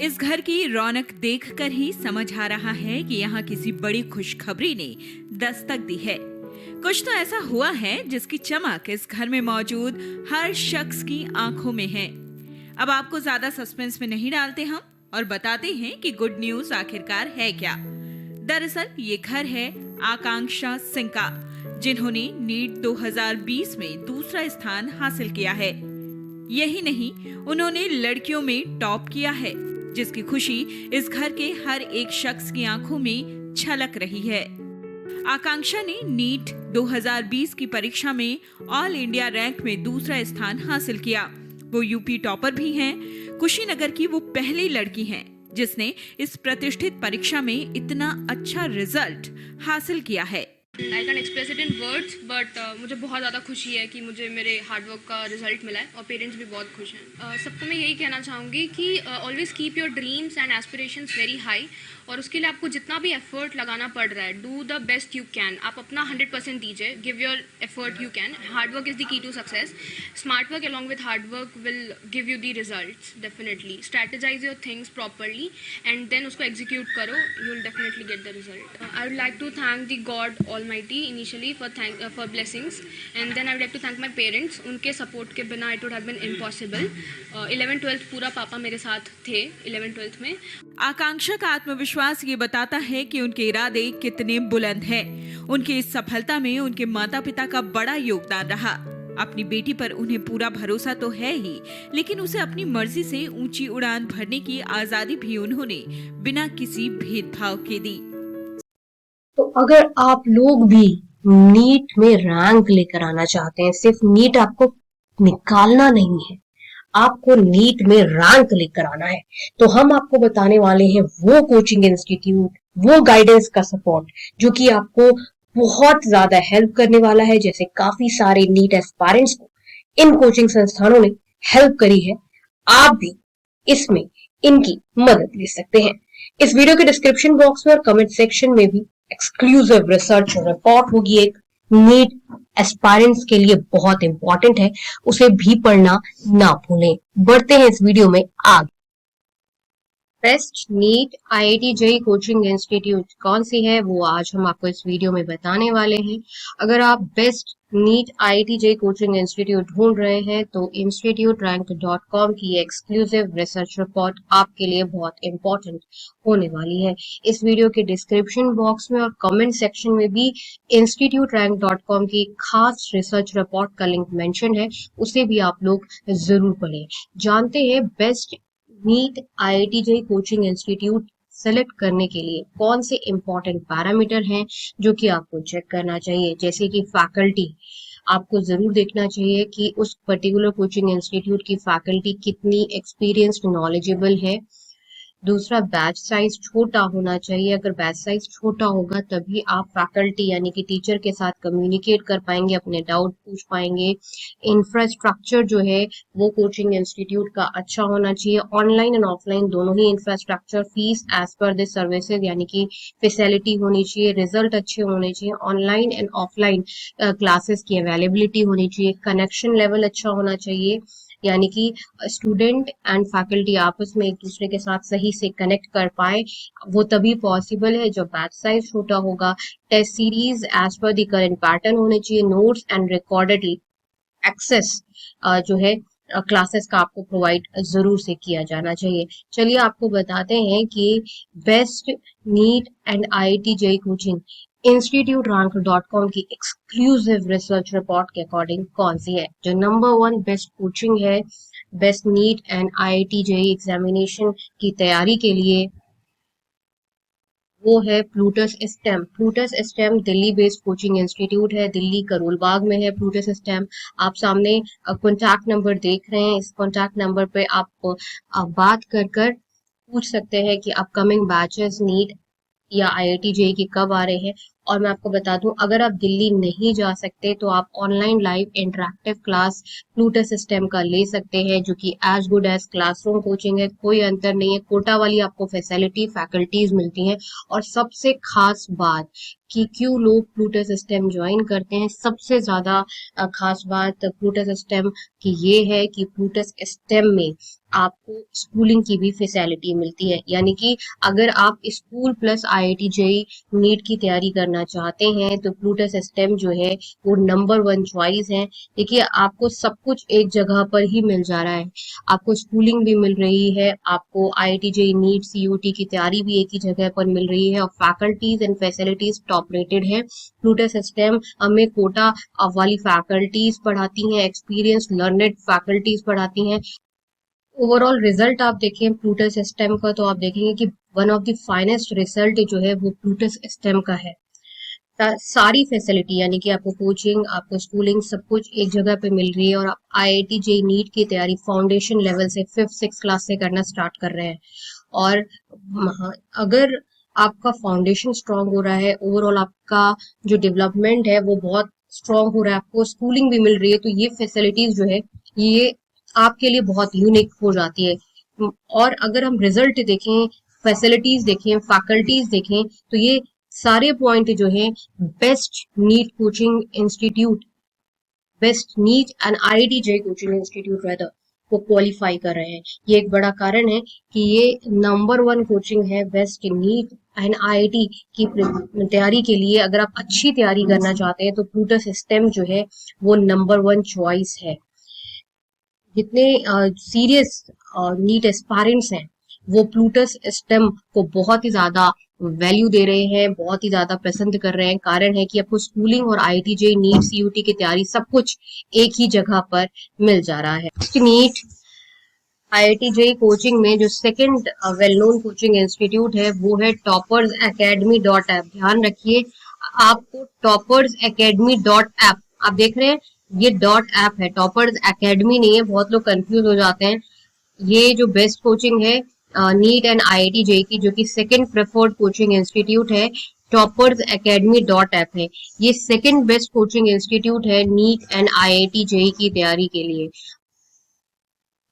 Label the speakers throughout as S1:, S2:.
S1: इस घर की रौनक देखकर ही समझ आ रहा है कि यहाँ किसी बड़ी खुशखबरी ने दस्तक दी है। कुछ तो ऐसा हुआ है जिसकी चमक इस घर में मौजूद हर शख्स की आंखों में है। अब आपको ज्यादा सस्पेंस में नहीं डालते हम और बताते हैं कि गुड न्यूज आखिरकार है क्या। दरअसल ये घर है आकांक्षा सिंह का, जिन्होंने नीट 2020 में दूसरा स्थान हासिल किया है। यही नहीं, उन्होंने लड़कियों में टॉप किया है, जिसकी खुशी इस घर के हर एक शख्स की आंखों में छलक रही है। आकांक्षा ने नीट 2020 की परीक्षा में ऑल इंडिया रैंक में दूसरा स्थान हासिल किया। वो यूपी टॉपर भी हैं। कुशीनगर की वो पहली लड़की हैं जिसने इस प्रतिष्ठित परीक्षा में इतना अच्छा रिजल्ट हासिल किया है।
S2: I can express it in words but मुझे बहुत ज़्यादा खुशी है कि मुझे मेरे हार्डवर्क का रिजल्ट मिला है और पेरेंट्स भी बहुत खुश हैं। सबको मैं यही कहना चाहूँगी कि always keep your dreams and aspirations very high, और उसके लिए आपको जितना भी एफर्ट लगाना पड़ रहा है, do the best you can. आप अपना 100% दीजिए, give your effort you can. Hard work is the key to success. Smart work along with hard work will give you the results definitely. Strategize your things properly and then उसको execute करो, you will definitely get the result. I would like to thank the God Almighty initially for blessings, and then I would like to thank my parents. उनके support के बिना it would have been impossible. 11th-12th पूरा पापा मेरे साथ थे 11th-12th में।
S1: आकांक्षा का आत्मविश्वास ये बताता है कि उनके इरादे कितने बुलंद हैं। उनकी इस सफलता में उनके माता पिता का बड़ा योगदान रहा। अपनी बेटी पर उन्हें पूरा भरोसा तो है ही, लेकिन उसे अपनी मर्जी से ऊंची उड़ान भरने की आजादी भी उन्होंने बिना किसी भेदभाव के दी।
S3: तो अगर आप लोग भी नीट में रैंक लेकर आना चाहते हैं, सिर्फ नीट आपको निकालना नहीं है, आपको नीट में रैंक लेकर आना है, तो हम आपको बताने वाले हैं वो कोचिंग इंस्टीट्यूट, वो गाइडेंस का सपोर्ट जो कि आपको बहुत ज्यादा हेल्प करने वाला है। जैसे काफी सारे नीट एस्पायरेंट्स को इन कोचिंग संस्थानों ने हेल्प करी है, आप भी इसमें इनकी मदद ले सकते हैं। इस वीडियो के डिस्क्रिप्शन बॉक्स में और कमेंट सेक्शन में भी एक्सक्लूसिव रिसर्च रिपोर्ट होगी, एक नीट एस्पायरेंट्स के लिए बहुत इंपॉर्टेंट है, उसे भी पढ़ना ना भूलें। बढ़ते हैं इस वीडियो में आगे। Best NEET IIT JEE coaching institute कौन सी है वो आज हम आपको इस वीडियो में बताने वाले हैं। अगर आप best NEET IIT JEE coaching institute ढूंढ रहे हैं तो instituterrank.com की एक्सक्लूसिव रिसर्च रिपोर्ट आपके लिए बहुत इंपॉर्टेंट होने वाली है। इस वीडियो के डिस्क्रिप्शन बॉक्स में और कमेंट सेक्शन में भी instituterrank.com की खास रिसर्च रिपोर्ट का लिंक मेंशन है, उसे भी आप लोग जरूर पढ़ें। जानते हैं best NEET IIT JEE coaching institute select करने के लिए कौन से इंपॉर्टेंट पैरामीटर हैं जो कि आपको चेक करना चाहिए। जैसे कि फैकल्टी, आपको जरूर देखना चाहिए कि उस पर्टिकुलर कोचिंग इंस्टीट्यूट की फैकल्टी कितनी एक्सपीरियंस्ड, नॉलेजेबल है। दूसरा, बैच साइज छोटा होना चाहिए। अगर बैच साइज छोटा होगा तभी आप फैकल्टी यानी कि टीचर के साथ कम्युनिकेट कर पाएंगे, अपने डाउट पूछ पाएंगे। इंफ्रास्ट्रक्चर जो है वो कोचिंग इंस्टीट्यूट का अच्छा होना चाहिए, ऑनलाइन एंड ऑफलाइन दोनों ही infrastructure. Fees as per the services यानी कि फैसिलिटी होनी चाहिए। रिजल्ट अच्छे होने चाहिए। ऑनलाइन एंड ऑफलाइन क्लासेस की अवेलेबिलिटी होनी चाहिए। कनेक्शन लेवल अच्छा होना चाहिए, यानी कि स्टूडेंट एंड फैकल्टी आपस में एक दूसरे के साथ सही से कनेक्ट कर पाए, वो तभी पॉसिबल है जब बैच साइज छोटा होगा। Test series as per the current pattern होने चाहिए। नोट्स एंड रिकॉर्डेड एक्सेस जो है क्लासेस का आपको प्रोवाइड जरूर से किया जाना चाहिए। चलिए आपको बताते हैं कि best NEET and IIT JEE coaching instituterrank.com की एक्सक्लूसिव रिसर्च रिपोर्ट के अकॉर्डिंग कौन सी है। जो नंबर 1 बेस्ट कोचिंग है best NEET and IIT JEE examination की तैयारी के लिए, वो है Plutus stem. Plutus stem Delhi based coaching institute है, दिल्ली करोल बाग में है प्लूटस स्टेम। आप सामने कॉन्टैक्ट नंबर देख रहे हैं, इस कॉन्टैक्ट नंबर पे आप बात कर कर पूछ सकते हैं कि अपकमिंग बैचेस नीट या आईआईटी जेईई के कब आ रहे हैं। और मैं आपको बता दूं, अगर आप दिल्ली नहीं जा सकते तो आप online live interactive class Plutus system का ले सकते हैं, जो कि as good as classroom coaching है। कोई अंतर नहीं है, कोटा वाली आपको फैसिलिटी फैकल्टीज मिलती हैं। और सबसे खास बात, कि क्यों लोग प्लूटस स्टेम ज्वाइन करते हैं। सबसे ज्यादा खास बात प्लूटस स्टेम की ये है कि प्लूटस स्टेम में आपको स्कूलिंग की भी फैसिलिटी मिलती है, यानी कि अगर आप school plus IIT JEE NEET की तैयारी करना चाहते हैं तो प्लूटस स्टेम जो है वो नंबर 1 चॉइस है। देखिए, आपको सब कुछ एक जगह पर ही मिल जा रहा है, आपको स्कूलिंग भी मिल रही है, आपको आईआईटी जेईई नीट सीयूटी की तैयारी भी एक ही जगह पर मिल रही है, और faculties and facilities top rated है। प्लूटस स्टेम हमें कोटा वाली फैकल्टीज पढ़ाती हैं, एक्सपीरियंस लर्नेड फैकल्टीज पढ़ाती हैं। ओवरऑल रिजल्ट आप देखें प्लूटस स्टेम का तो आप देखेंगे कि one of the finest result जो है वो प्लूटस स्टेम का है। सारी फैसिलिटी यानी कि आपको कोचिंग, आपको स्कूलिंग, सब कुछ एक जगह पे मिल रही है, और आप आईआईटी जेईई नीट की तैयारी फाउंडेशन लेवल से 5th-6th क्लास से करना स्टार्ट कर रहे हैं। और अगर आपका फाउंडेशन स्ट्रांग हो रहा है, ओवरऑल आपका जो डेवलपमेंट है वो बहुत स्ट्रांग हो रहा है, आपको स्कूलिंग भी मिल रही है, तो ये फैसिलिटीज जो है ये आपके लिए बहुत यूनिक हो जाती है। और अगर हम रिजल्ट देखें, फैसिलिटीज देखें, फैकल्टीज देखें, तो ये सारे पॉइंट जो है best NEET coaching institute, best NEET and IIT JEE coaching institute rather को क्वालिफाई कर रहे हैं। ये एक बड़ा कारण है कि ये नंबर 1 कोचिंग है बेस्ट नीट एंड आईआईटी की तैयारी के लिए। अगर आप अच्छी तैयारी करना चाहते हैं तो प्लूटस स्टेम जो है वो नंबर 1 चॉइस है। जितने सीरियस नीट एस्पायरेंट्स हैं वो प्लूटस स्टेम को बहुत ही ज्यादा वैल्यू दे रहे हैं, बहुत ही ज्यादा पसंद कर रहे हैं। कारण है कि आपको स्कूलिंग और आईआईटी जेईई नीट सीयूटी की तैयारी सब कुछ एक ही जगह पर मिल जा रहा है। नीट आईआईटी जेईई कोचिंग में जो second well known coaching institute है वो है टॉपर्स एकेडमी डॉट ऐप। ध्यान रखिए, आपको टॉपर्स एकेडमी डॉट ऐप, आप देख रहे हैं ये डॉट ऐप है, टॉपर्स एकेडमी नहीं है, बहुत लोग कंफ्यूज हो जाते हैं। ये जो बेस्ट कोचिंग है नीट एंड आईआईटी जेईई की, जो कि सेकंड प्रेफर्ड कोचिंग इंस्टीट्यूट है, टॉपर्स एकेडमी डॉट ऐप है। ये सेकंड बेस्ट कोचिंग इंस्टीट्यूट है नीट एंड आईआईटी जेईई की तैयारी के लिए।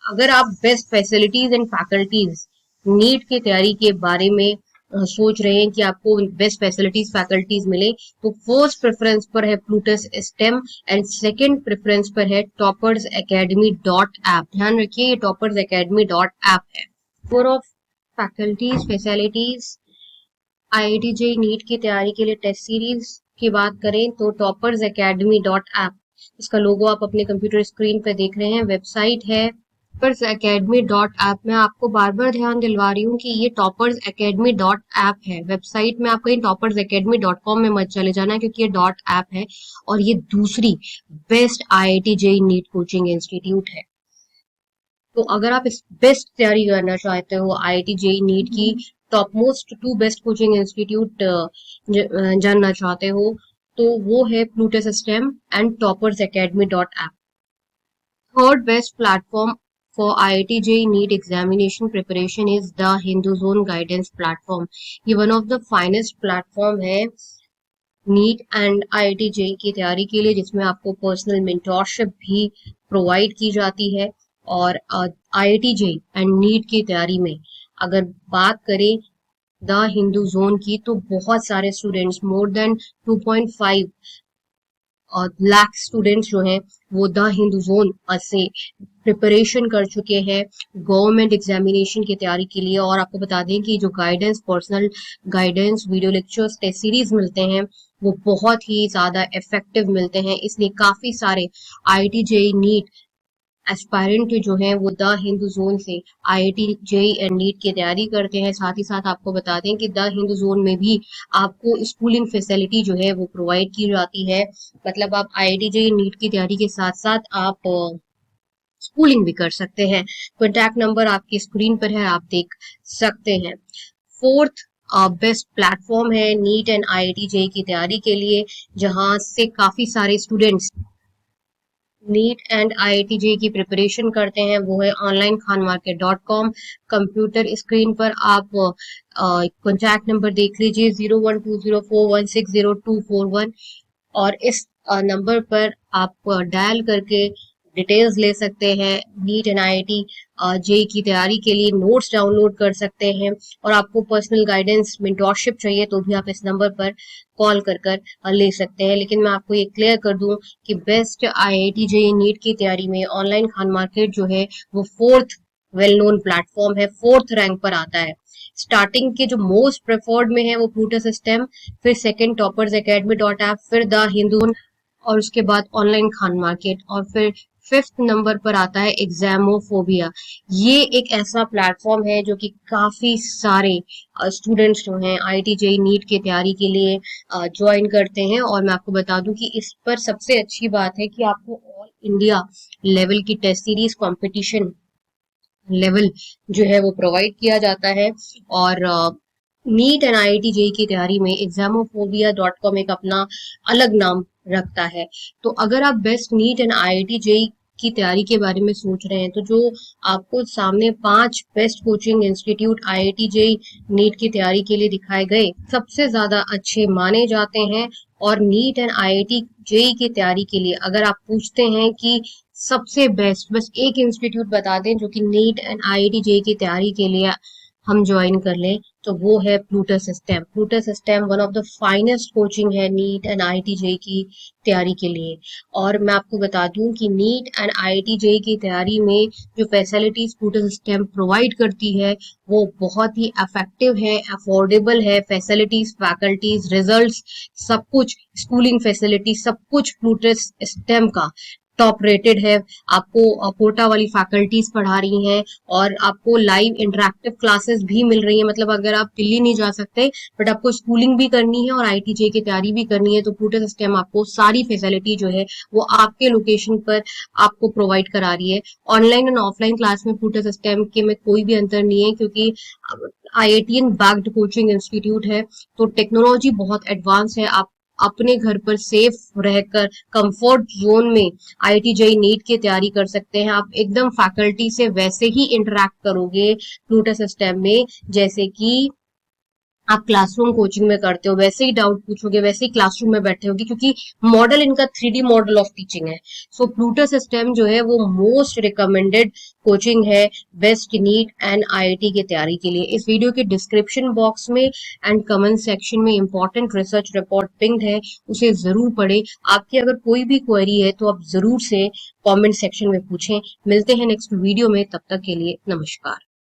S3: अगर आप best facilities and faculties NEET की तैयारी के बारे में सोच रहे हैं कि आपको बेस्ट फैसिलिटीज फैकल्टीज मिले, तो फर्स्ट प्रेफरेंस पर है Plutus stem and second preference पर है टॉपर्स एकेडमी डॉट ऐप। ध्यान रखिए, ये टॉपर्स एकेडमी डॉट ऐप है। Four of faculties facilities IIT JEE NEET की तैयारी के लिए टेस्ट सीरीज की बात करें तो टॉपर्स एकेडमी डॉट ऐप, इसका लोगो आप अपने कंप्यूटर स्क्रीन पर देख रहे हैं, वेबसाइट है टॉपर्स एकेडमी डॉट ऐप। में आपको बार बार ध्यान दिलवा रही हूँ कि ये टॉपर्स एकेडमी डॉट ऐप है, वेबसाइट में आप कहीं टॉपर्स एकेडमी डॉट कॉम में मत चले जाना, क्योंकि ये डॉट ऐप है और ये दूसरी best IIT JEE NEET coaching institute है। तो अगर आप इस बेस्ट तैयारी करना चाहते हो आईआईटी जेईई नीट की, top most 2 best coaching institute जानना चाहते हो, तो वो है Plutus stem and toppers academy dot app. Third best platform for IIT JEE NEET examination preparation is the Hinduzone Guidance Platform। ये one of the finest platform है NEET and IIT JEE की तैयारी के लिए, जिसमें आपको पर्सनल मेंटोरशिप भी provide की जाती है। और आईआईटी जेईई एंड नीट की तैयारी में अगर बात करें द हिंदू जोन की, तो बहुत सारे स्टूडेंट्स, मोर देन 2.5 और लाख स्टूडेंट्स जो हैं वो द हिंदू जोन से प्रिपरेशन कर चुके हैं गवर्नमेंट एग्जामिनेशन की तैयारी के लिए। और आपको बता दें कि जो guidance, personal guidance, video lectures, test series मिलते हैं वो बहुत ही ज्यादा इफेक्टिव मिलते हैं। इसलिए काफी सारे आईआईटी जेईई नीट एस्पायरेंट जो हैं वो द हिंदू जोन से आईआईटी जेईई एंड नीट की तैयारी करते हैं। साथ ही साथ आपको बता दें कि द हिंदू जोन में भी आपको स्कूलिंग फैसिलिटी जो है वो प्रोवाइड की जाती है। मतलब आप आईआईटी जेईई नीट की तैयारी के साथ साथ आप स्कूलिंग भी कर सकते हैं। कॉन्टैक्ट नंबर आपकी स्क्रीन पर है, आप देख सकते हैं। फोर्थ बेस्ट प्लेटफॉर्म है नीट एंड आईआईटी जेईई की तैयारी के लिए, जहां से काफी सारे students NEET and IIT JEE की प्रिपरेशन करते हैं, वो है onlineKhanMarket.com। कंप्यूटर स्क्रीन पर आप कॉन्टैक्ट नंबर देख लीजिए 012041600241, और इस नंबर पर आप डायल करके डिटेल्स ले सकते हैं। नीट एंड IIT जेई की तैयारी के लिए नोट्स डाउनलोड कर सकते हैं, और आपको पर्सनल गाइडेंस मेंटोरशिप चाहिए तो भी आप इस नंबर पर कॉल कर ले सकते हैं। लेकिन मैं आपको ये क्लियर कर दूं कि बेस्ट IIT जेई नीट की तैयारी में ऑनलाइन खान मार्केट जो है वो 4th वेल नोन प्लेटफॉर्म है, 4th रैंक पर आता है। स्टार्टिंग के जो मोस्ट प्रेफर्ड में है वो प्लूटो सिस्टम, फिर second toppers academy dot app, फिर द हिंदू, और उसके बाद ऑनलाइन खान मार्केट, और फिर 5th नंबर पर आता है एग्जामोफोबिया। ये एक ऐसा प्लेटफॉर्म है जो कि काफी सारे स्टूडेंट्स जो हैं IIT जेई नीट की तैयारी के लिए ज्वाइन करते हैं। और मैं आपको बता दूं कि इस पर सबसे अच्छी बात है कि आपको ऑल इंडिया लेवल की टेस्ट सीरीज कंपटीशन लेवल जो है वो प्रोवाइड किया जाता है। और नीट एंड IIT जेई की तैयारी में examophobia.com एक अपना अलग नाम रखता है। तो अगर आप best NEET and IIT JEE की तैयारी के बारे में सोच रहे हैं, तो जो आपको सामने 5 best coaching institute IIT JEE NEET की तैयारी के लिए दिखाए गए सबसे ज्यादा अच्छे माने जाते हैं। और नीट एंड IIT जेई की तैयारी के लिए अगर आप पूछते हैं कि सबसे बेस्ट, बस एक इंस्टीट्यूट बता दें जो कि नीट एंड IIT जेई की तैयारी के लिए हम ज्वाइन कर लें, तो वो है Pluto system. Pluto system one of the finest coaching है नीट एंड IIT जेई की तैयारी के लिए। और मैं आपको बता दूं कि नीट एंड IIT जेई की तैयारी में जो फैसिलिटीज प्लूटो सिस्टम प्रोवाइड करती है वो बहुत ही इफेक्टिव है, अफोर्डेबल है। फैसिलिटीज, फैकल्टीज, रिजल्ट्स, सब कुछ, स्कूलिंग फैसिलिटी, सब कुछ प्लूटो सिस्टम का टॉप रेटेड है। आपको कोटा वाली फैकल्टीज पढ़ा रही हैं, और आपको लाइव इंटरेक्टिव क्लासेस भी मिल रही हैं। मतलब अगर आप दिल्ली नहीं जा सकते बट आपको स्कूलिंग भी करनी है और IIT जेई की तैयारी भी करनी है, तो प्लूटो सिस्टम आपको सारी फैसिलिटी जो है वो आपके लोकेशन पर आपको प्रोवाइड करा रही है। ऑनलाइन एंड ऑफलाइन क्लास में प्लूटो सिस्टम के में कोई भी अंतर नहीं है, क्योंकि IITian बैक्ड कोचिंग इंस्टीट्यूट है, तो टेक्नोलॉजी बहुत एडवांस है। आप अपने घर पर सेफ रहकर कंफर्ट जोन में IIT जेई नीट की तैयारी कर सकते हैं। आप एकदम फैकल्टी से वैसे ही इंटरेक्ट करोगे प्लूटो सिस्टम में जैसे कि आप क्लासरूम कोचिंग में करते हो, वैसे ही डाउट पूछोगे, वैसे ही क्लासरूम में बैठे होगे, क्योंकि मॉडल इनका 3D मॉडल ऑफ टीचिंग है। सो प्लूटो सिस्टम जो है वो मोस्ट रिकमेंडेड कोचिंग है बेस्ट नीट एंड IIT की तैयारी के लिए। इस वीडियो के डिस्क्रिप्शन बॉक्स में एंड कमेंट सेक्शन में इंपॉर्टेंट रिसर्च रिपोर्ट पिंग है, उसे जरूर पढ़े। आपकी अगर कोई भी क्वेरी है तो आप जरूर से कॉमेंट सेक्शन में पूछें। मिलते हैं नेक्स्ट वीडियो में, तब तक के लिए नमस्कार।